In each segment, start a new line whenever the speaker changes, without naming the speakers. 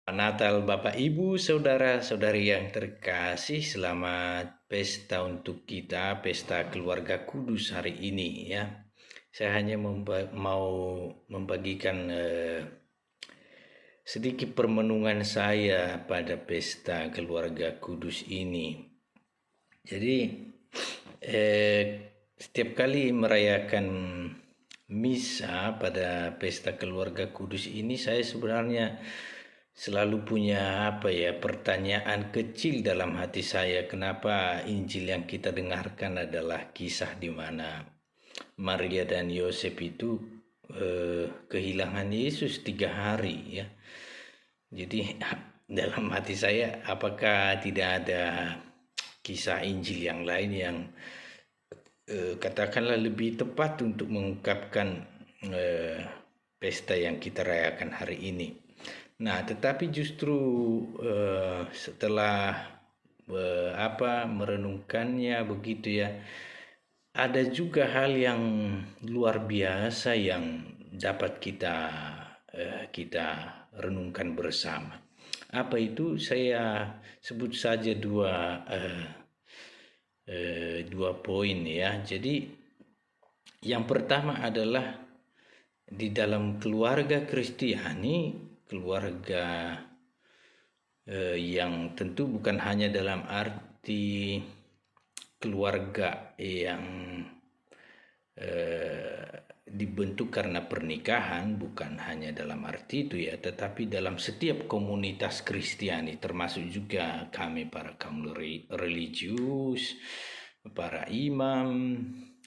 Natal Bapak Ibu, saudara-saudari yang terkasih, selamat pesta untuk kita, pesta keluarga kudus hari ini ya. Saya hanya mau membagikan sedikit permenungan saya pada pesta keluarga kudus ini. Jadi setiap kali merayakan misa pada pesta keluarga kudus ini, saya sebenarnya selalu punya pertanyaan kecil dalam hati saya, kenapa Injil yang kita dengarkan adalah kisah di mana Maria dan Yosef itu kehilangan Yesus 3 hari ya. Jadi dalam hati saya, apakah tidak ada kisah Injil yang lain yang katakanlah lebih tepat untuk mengungkapkan pesta yang kita rayakan hari ini. Nah, tetapi justru setelah merenungkannya begitu ya, ada juga hal yang luar biasa yang dapat kita renungkan bersama. Apa itu? Saya sebut saja dua poin ya. Jadi yang pertama adalah di dalam keluarga Kristiani, keluarga yang tentu bukan hanya dalam arti keluarga yang dibentuk karena pernikahan, bukan hanya dalam arti itu ya, tetapi dalam setiap komunitas Kristiani, termasuk juga kami para kaum religius, para imam,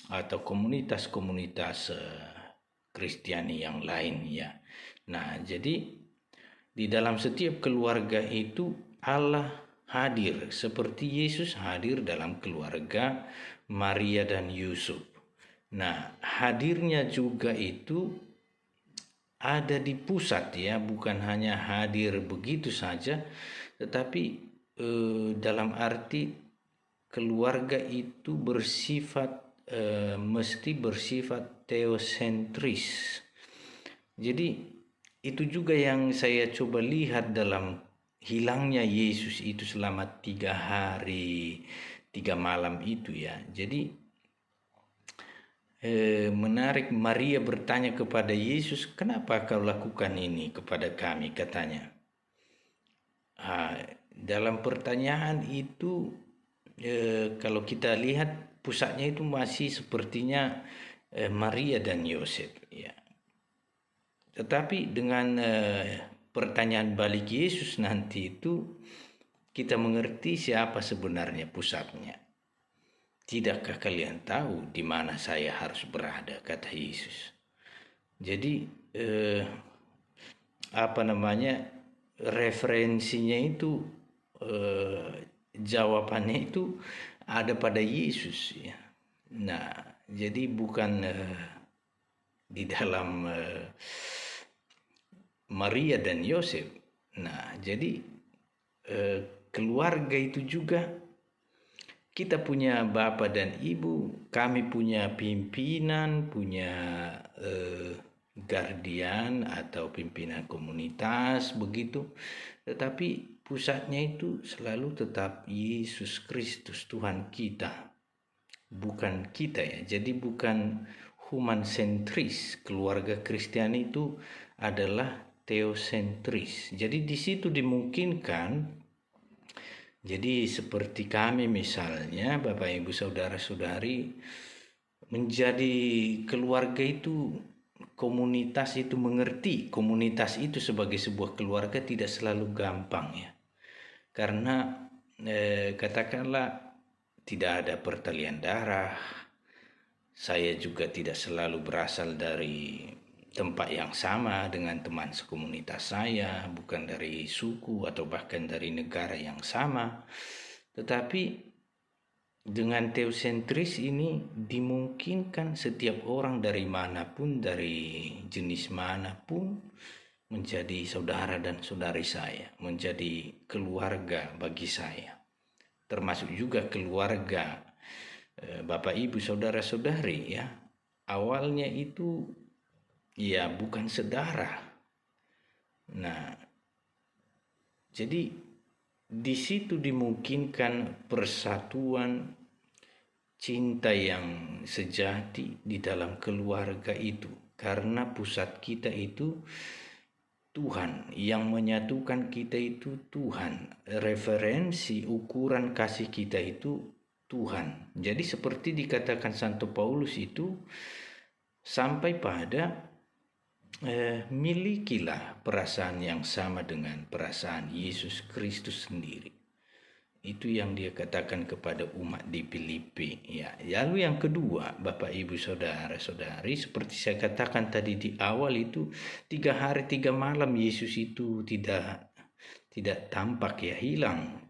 atau komunitas-komunitas Kristiani yang lain ya. Nah, jadi di dalam setiap keluarga itu Allah hadir seperti Yesus hadir dalam keluarga Maria dan Yusuf. Nah, hadirnya juga itu ada di pusat ya, bukan hanya hadir begitu saja, tetapi dalam arti keluarga itu mesti bersifat teosentris. Jadi itu juga yang saya coba lihat dalam hilangnya Yesus itu selama 3 hari 3 malam itu ya. Jadi menarik, Maria bertanya kepada Yesus, kenapa kau lakukan ini kepada kami, katanya. Dalam pertanyaan itu kalau kita lihat pusatnya itu masih sepertinya Maria dan Yosef ya. Tetapi dengan pertanyaan balik Yesus nanti itu kita mengerti siapa sebenarnya pusatnya. Tidakkah kalian tahu di mana saya harus berada, kata Yesus. Jadi referensinya itu jawabannya itu ada pada Yesus ya. Nah, jadi bukan di dalam Maria dan Yosef. Nah, jadi keluarga itu juga kita punya bapak dan ibu, kami punya pimpinan, punya guardian atau pimpinan komunitas begitu. Tetapi pusatnya itu selalu tetap Yesus Kristus, Tuhan kita. Bukan kita ya. Jadi bukan human sentris. Keluarga Kristiani itu adalah teosentris. Jadi di situ dimungkinkan, jadi seperti kami misalnya, Bapak Ibu Saudara-saudari, menjadi keluarga itu, komunitas itu mengerti komunitas itu sebagai sebuah keluarga tidak selalu gampang ya. Karena katakanlah tidak ada pertalian darah. Saya juga tidak selalu berasal dari tempat yang sama dengan teman sekomunitas saya, bukan dari suku atau bahkan dari negara yang sama. Tetapi dengan teosentris ini dimungkinkan setiap orang dari manapun, dari jenis manapun, menjadi saudara dan saudari saya, menjadi keluarga bagi saya. Termasuk juga keluarga Bapak Ibu Saudara-saudari ya. Awalnya itu ya bukan saudara. Nah, Jadi di situ dimungkinkan persatuan cinta yang sejati di dalam keluarga itu, karena pusat kita itu Tuhan, yang menyatukan kita itu Tuhan, referensi ukuran kasih kita itu Tuhan. Jadi seperti dikatakan Santo Paulus itu, sampai pada milikilah perasaan yang sama dengan perasaan Yesus Kristus sendiri. Itu yang dia katakan kepada umat di Filipi. Ya, lalu yang kedua, Bapak Ibu Saudara-saudari, seperti saya katakan tadi di awal itu, 3 hari 3 malam Yesus itu tidak tampak, ya, hilang.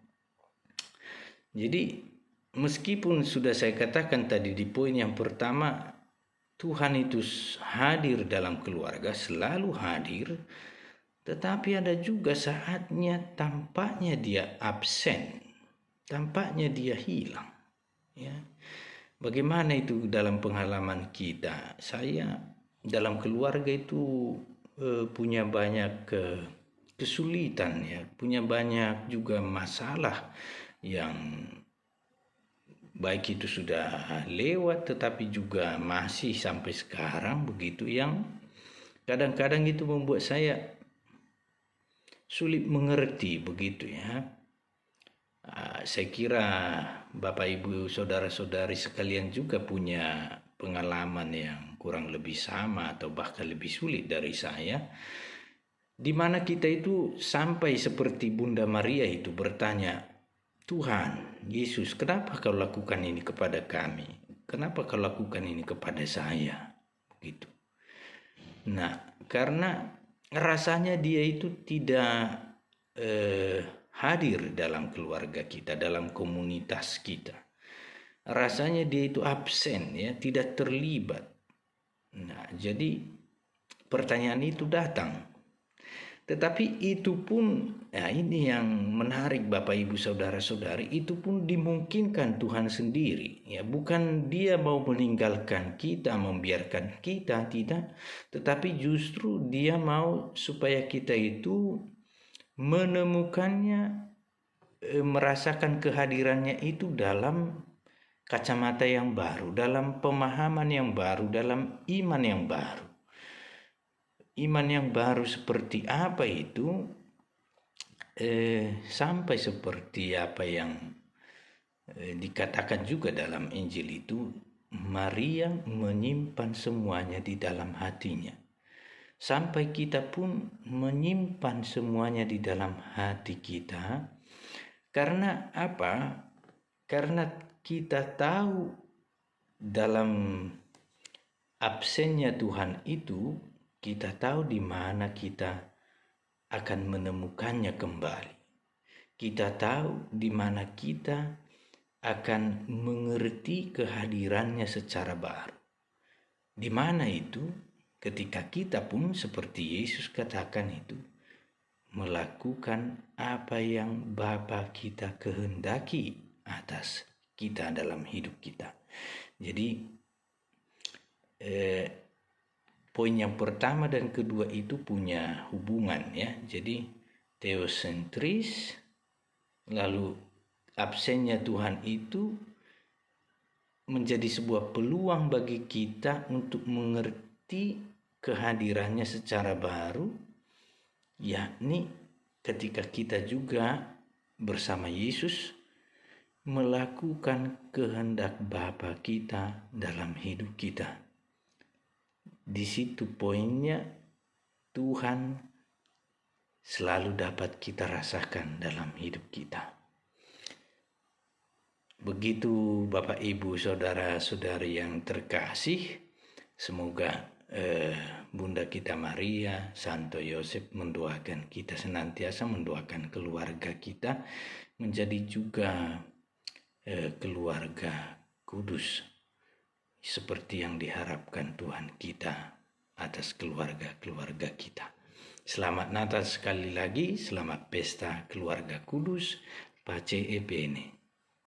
Jadi meskipun sudah saya katakan tadi di poin yang pertama, Tuhan itu hadir dalam keluarga, selalu hadir, tetapi ada juga saatnya tampaknya dia absen, tampaknya dia hilang. Ya, bagaimana itu dalam pengalaman kita? Saya dalam keluarga itu punya banyak kesulitan, ya, punya banyak juga masalah yang baik itu sudah lewat tetapi juga masih sampai sekarang begitu, yang kadang-kadang itu membuat saya sulit mengerti begitu, ya. Saya kira Bapak Ibu Saudara-saudari sekalian juga punya pengalaman yang kurang lebih sama atau bahkan lebih sulit dari saya, di mana kita itu sampai seperti Bunda Maria itu bertanya, Tuhan Yesus, kenapa kau lakukan ini kepada kami? Kenapa kau lakukan ini kepada saya? Begitu. Nah, karena rasanya dia itu tidak hadir dalam keluarga kita, dalam komunitas kita. Rasanya dia itu absen, ya, tidak terlibat. Nah, jadi pertanyaan itu datang. Tetapi itu pun, ya, ini yang menarik Bapak Ibu Saudara-saudari, itu pun dimungkinkan Tuhan sendiri. Ya, bukan dia mau meninggalkan kita, membiarkan kita, tidak. Tetapi justru dia mau supaya kita itu menemukannya, merasakan kehadirannya itu dalam kacamata yang baru, dalam pemahaman yang baru, dalam iman yang baru. Iman yang baru seperti apa itu? Sampai seperti apa yang dikatakan juga dalam Injil itu, Maria menyimpan semuanya di dalam hatinya. Sampai kita pun menyimpan semuanya di dalam hati kita. Karena apa? Karena kita tahu dalam absennya Tuhan itu, kita tahu di mana kita akan menemukannya kembali. Kita tahu di mana kita akan mengerti kehadirannya secara baru. Di mana itu? Ketika kita pun seperti Yesus katakan itu, melakukan apa yang Bapa kita kehendaki atas kita dalam hidup kita. Jadi poin yang pertama dan kedua itu punya hubungan, ya. Jadi teosentris, lalu absennya Tuhan itu menjadi sebuah peluang bagi kita untuk mengerti kehadirannya secara baru, yakni ketika kita juga bersama Yesus melakukan kehendak Bapa kita dalam hidup kita. Di situ poinnya, Tuhan selalu dapat kita rasakan dalam hidup kita. Begitu Bapak Ibu Saudara-saudari yang terkasih, semoga Bunda kita Maria, Santo Yosef mendoakan kita senantiasa, mendoakan keluarga kita menjadi juga keluarga kudus, seperti yang diharapkan Tuhan kita atas keluarga-keluarga kita. Selamat Natal sekali lagi, selamat pesta keluarga kudus, Pace e Bene.